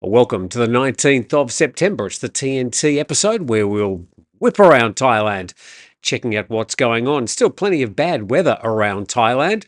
Welcome to the 19th of September. It's the TNT episode where we'll whip around Thailand, checking out what's going on. Still plenty of bad weather around Thailand,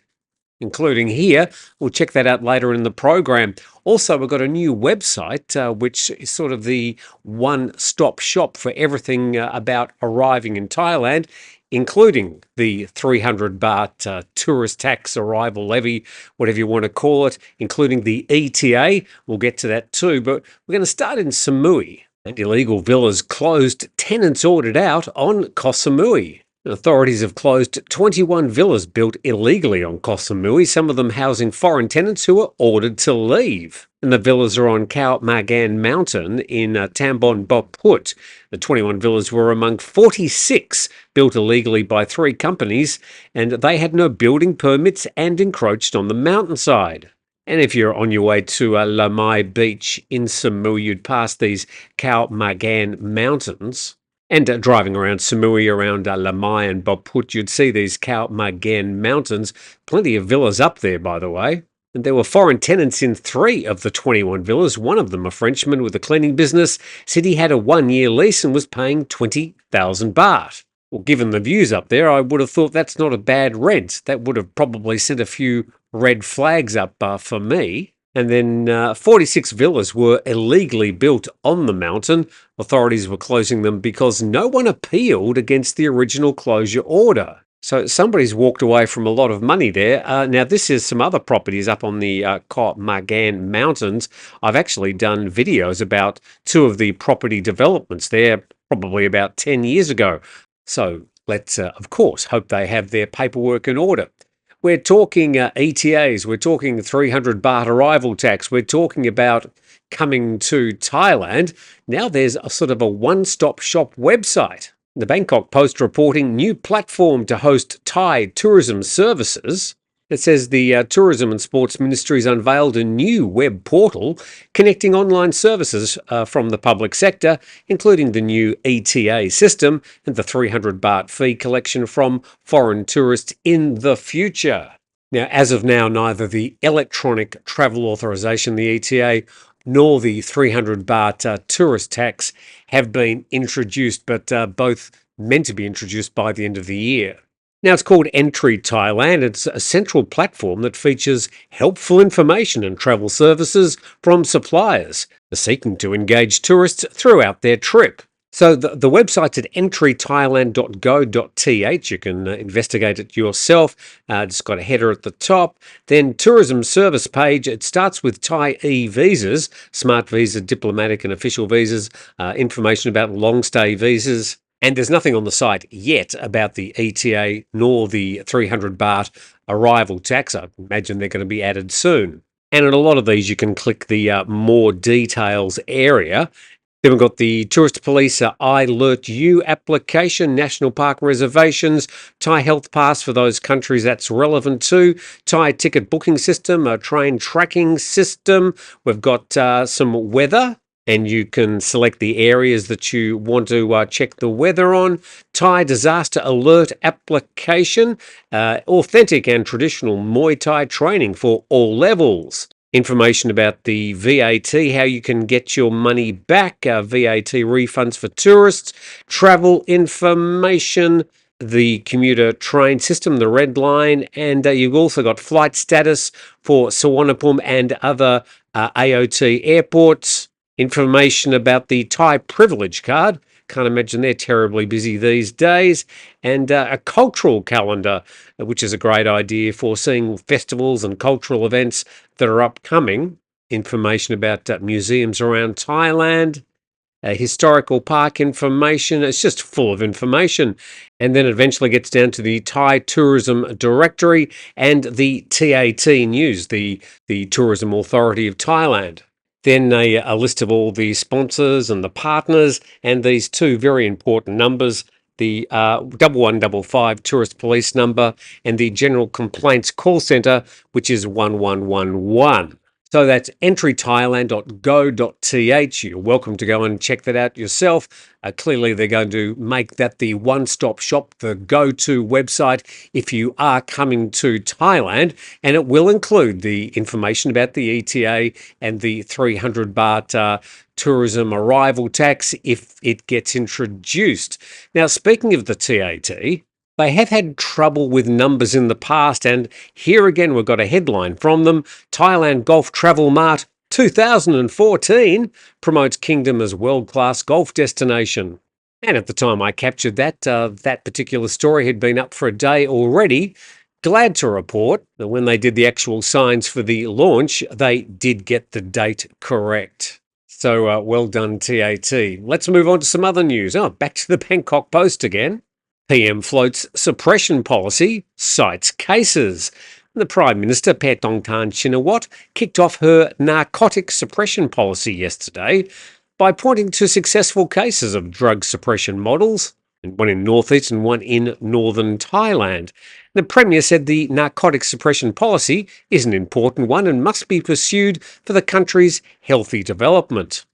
including here. We'll check that out later in the program. Also, we've got a new website, which is sort of the one-stop shop for everything about arriving in Thailand, including the 300 baht tourist tax arrival levy, whatever you want to call it, including the ETA. We'll get to that too, but we're going to start in Samui. And illegal villas closed, tenants ordered out on Koh Samui. Authorities have closed 21 villas built illegally on Koh Samui, some of them housing foreign tenants who were ordered to leave. And the villas are on Khao Magan Mountain in Tambon Boput. The 21 villas were among 46 built illegally by 3 companies, and they had no building permits and encroached on the mountainside. And if you're on your way to Bonneville Beach in Samui, you'd pass these Khao Magan Mountains. And driving around Samui, around Lamai and Boput, you'd see these Khao Magan Mountains. Plenty of villas up there, by the way. And there were foreign tenants in 3 of the 21 villas. One of them, a Frenchman with a cleaning business, said he had a 1-year lease and was paying 20,000 baht. Well, given the views up there, I would have thought that's not a bad rent. That would have probably sent a few red flags up for me. And then 46 villas were illegally built on the mountain. Authorities were closing them because no one appealed against the original closure order. So somebody's walked away from a lot of money there. Now, this is some other properties up on the Koh Magan Mountains. I've actually done videos about 2 of the property developments there, probably about 10 years ago. So let's, of course, hope they have their paperwork in order. We're talking ETAs, we're talking 300 baht arrival tax, we're talking about coming to Thailand. Now there's a sort of a one-stop shop website. The Bangkok Post reporting new platform to host Thai tourism services. It says the Tourism and Sports Ministry's unveiled a new web portal connecting online services from the public sector, including the new ETA system and the 300 baht fee collection from foreign tourists in the future. Now, as of now, neither the electronic travel authorization, the ETA, nor the 300 baht tourist tax have been introduced, but both meant to be introduced by the end of the year. Now, it's called Entry Thailand. It's a central platform that features helpful information and travel services from suppliers seeking to engage tourists throughout their trip. So the website's at entrythailand.go.th. You can investigate it yourself. It's got a header at the top. Then tourism service page. It starts with Thai e-visas, smart visa, diplomatic and official visas, information about long stay visas. And there's nothing on the site yet about the ETA nor the 300 baht arrival tax. I imagine they're going to be added soon. And in a lot of these, you can click the more details area. Then we've got the Tourist Police I Alert You application, National Park reservations, Thai Health Pass for those countries that's relevant to, Thai ticket booking system, a train tracking system. We've got some weather. And you can select the areas that you want to check the weather on. Thai Disaster Alert application, authentic and traditional Muay Thai training for all levels. Information about the VAT, how you can get your money back, VAT refunds for tourists, travel information, the commuter train system, the Red Line, and you've also got flight status for Suvarnabhumi and other AOT airports. Information about the Thai privilege card. Can't imagine they're terribly busy these days. And a cultural calendar, which is a great idea for seeing festivals and cultural events that are upcoming. Information about museums around Thailand. Historical park information. It's just full of information. And then eventually gets down to the Thai Tourism Directory and the TAT News, the Tourism Authority of Thailand. Then a list of all the sponsors and the partners, and these 2 very important numbers, the 1155 Tourist Police number and the General Complaints Call Centre, which is 1111. So that's entrythailand.go.th. You're welcome to go and check that out yourself. Clearly, they're going to make that the one-stop shop, the go-to website if you are coming to Thailand, and it will include the information about the ETA and the 300 baht tourism arrival tax if it gets introduced. Now, speaking of the TAT, they have had trouble with numbers in the past, and here again we've got a headline from them. Thailand Golf Travel Mart 2014 promotes Kingdom as world-class golf destination. And at the time I captured that, that particular story had been up for a day already. Glad to report that when they did the actual signs for the launch, they did get the date correct. So well done, TAT. Let's move on to some other news. Back to the Bangkok Post again. PM floats suppression policy, cites cases. The Prime Minister, Paetongtarn Shinawatra, kicked off her narcotic suppression policy yesterday by pointing to successful cases of drug suppression models, one in northeast and one in northern Thailand. The Premier said the narcotic suppression policy is an important one and must be pursued for the country's healthy development.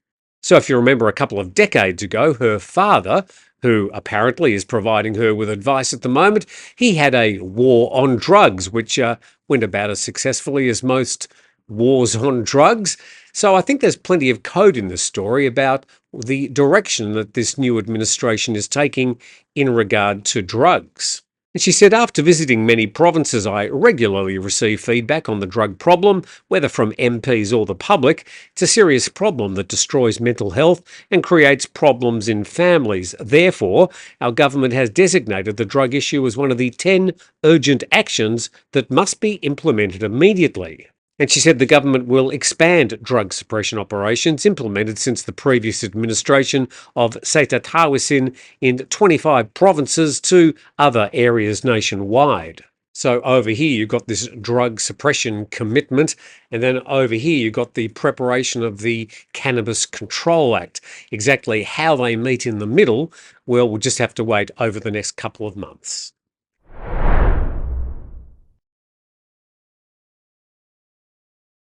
So if you remember a couple of decades ago, her father, who apparently is providing her with advice at the moment, he had a war on drugs, which went about as successfully as most wars on drugs. So I think there's plenty of code in this story about the direction that this new administration is taking in regard to drugs. And she said, after visiting many provinces, I regularly receive feedback on the drug problem, whether from MPs or the public. It's a serious problem that destroys mental health and creates problems in families. Therefore, our government has designated the drug issue as one of the 10 urgent actions that must be implemented immediately. And she said the government will expand drug suppression operations implemented since the previous administration of Sept in 25 provinces to other areas nationwide. So over here you've got this drug suppression commitment, and then over here you've got the preparation of the Cannabis Control Act. Exactly how they meet in the middle, well, we'll just have to wait over the next couple of months.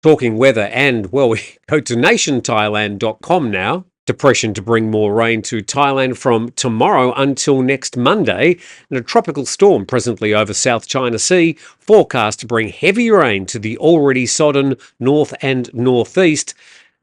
Talking weather, and well, we go to nationthailand.com now. Depression to bring more rain to Thailand from tomorrow until next Monday, and a tropical storm presently over South China Sea forecast to bring heavy rain to the already sodden north and northeast.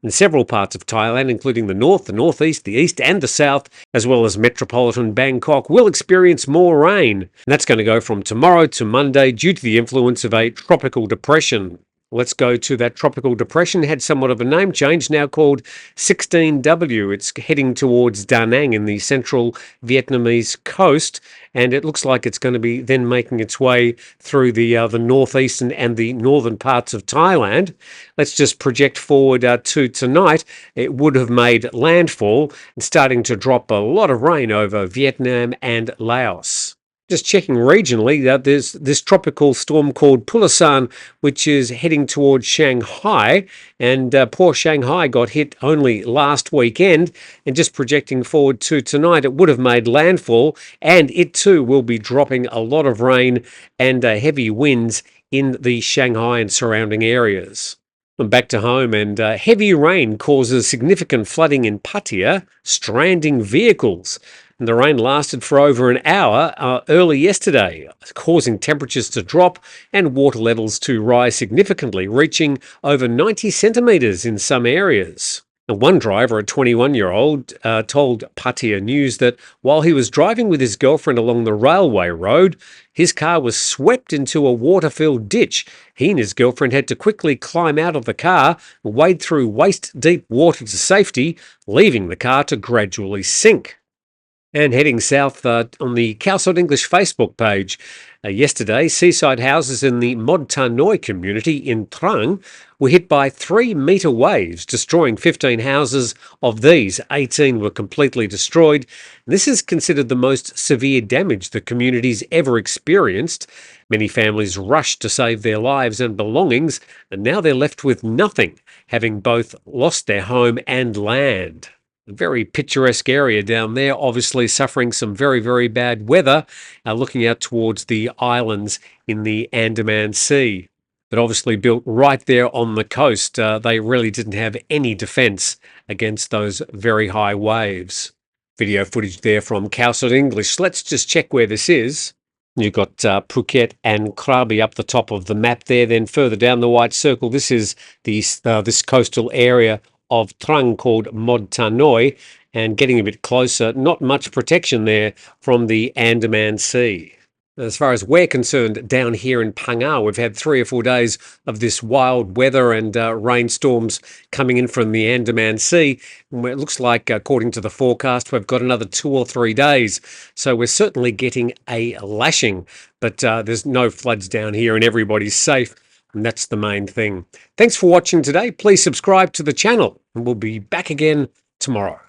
In several parts of Thailand, including the north, the northeast, the east and the south, as well as metropolitan Bangkok, will experience more rain. And that's going to go from tomorrow to Monday due to the influence of a tropical depression. Let's go to that tropical depression. It had somewhat of a name change, now called 16W. It's heading towards Da Nang in the central Vietnamese coast, and it looks like it's going to be then making its way through the northeastern and the northern parts of Thailand. Let's just project forward to tonight. It would have made landfall and starting to drop a lot of rain over Vietnam and Laos. Just checking regionally, there's this tropical storm called Pulasan, which is heading towards Shanghai, and poor Shanghai got hit only last weekend. And just projecting forward to tonight, it would have made landfall, and it too will be dropping a lot of rain and heavy winds in the Shanghai and surrounding areas. And back to home, and heavy rain causes significant flooding in Pattaya, stranding vehicles. And the rain lasted for over an hour early yesterday, causing temperatures to drop and water levels to rise significantly, reaching over 90 centimetres in some areas. And one driver, a 21-year-old, told Pattaya News that while he was driving with his girlfriend along the railway road, his car was swept into a water-filled ditch. He and his girlfriend had to quickly climb out of the car and wade through waist-deep water to safety, leaving the car to gradually sink. And heading south on the Khao English Facebook page, yesterday, seaside houses in the Mod Tanoi community in Trang were hit by 3-metre waves, destroying 15 houses. Of these, 18 were completely destroyed. This is considered the most severe damage the community's ever experienced. Many families rushed to save their lives and belongings, and now they're left with nothing, having both lost their home and land. A very picturesque area down there, obviously suffering some very, very bad weather, looking out towards the islands in the Andaman Sea. But obviously built right there on the coast, they really didn't have any defence against those very high waves. Video footage there from Cowsett English. Let's just check where this is. You've got Phuket and Krabi up the top of the map there. Then further down the white circle, this is this coastal area of Trang called Mod Tanoi. And getting a bit closer, not much protection there from the Andaman Sea. As far as we're concerned, down here in Phang, we've had 3 or 4 days of this wild weather and rainstorms coming in from the Andaman Sea. And it looks like, according to the forecast, we've got another 2 or 3 days. So we're certainly getting a lashing, but there's no floods down here and everybody's safe. And that's the main thing. Thanks for watching today. Please subscribe to the channel and we'll be back again tomorrow.